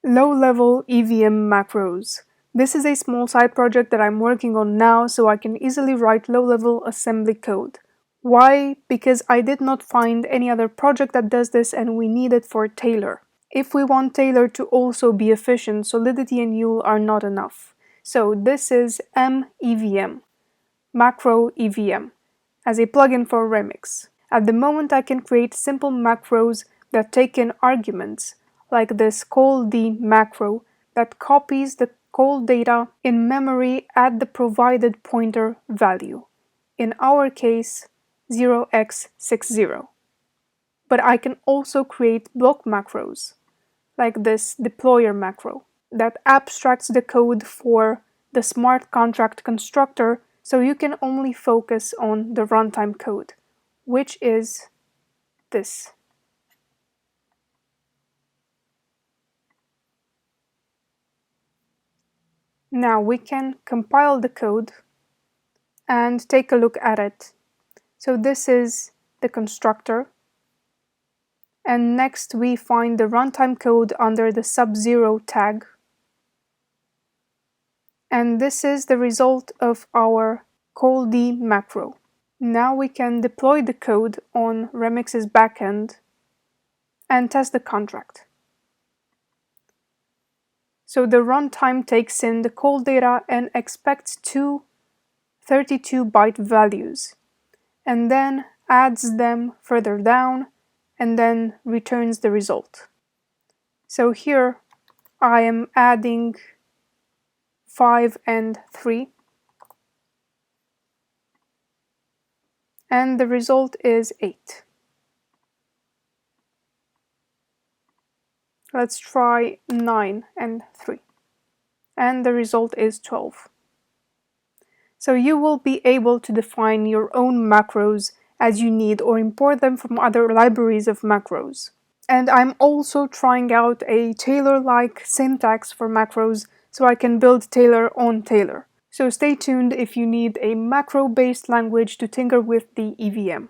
Low-level EVM macros. This is a small side project that I'm working on now so I can easily write low-level assembly code. Why? Because I did not find any other project that does this and we need it for Taylor. If we want Taylor to also be efficient, Solidity and Yul are not enough. So this is mevm, MacroEVM, as a plugin for Remix. At the moment I can create simple macros that take in arguments, like this call_d macro that copies the call data in memory at the provided pointer value, in our case 0x60. But I can also create block macros, like this deployer macro, that abstracts the code for the smart contract constructor so you can only focus on the runtime code, which is this. Now we can compile the code and take a look at it. So this is the constructor. And next we find the runtime code under the sub0 tag. And this is the result of our call_d macro. Now we can deploy the code on Remix's backend and test the contract. So the runtime takes in the call data and expects two 32-byte values, and then adds them further down, and then returns the result. So here I am adding 5 and 3, and the result is 8. Let's try 9 and 3, and the result is 12. So you will be able to define your own macros as you need or import them from other libraries of macros. And I'm also trying out a Taylor-like syntax for macros so I can build Taylor on Taylor. So stay tuned if you need a macro-based language to tinker with the EVM.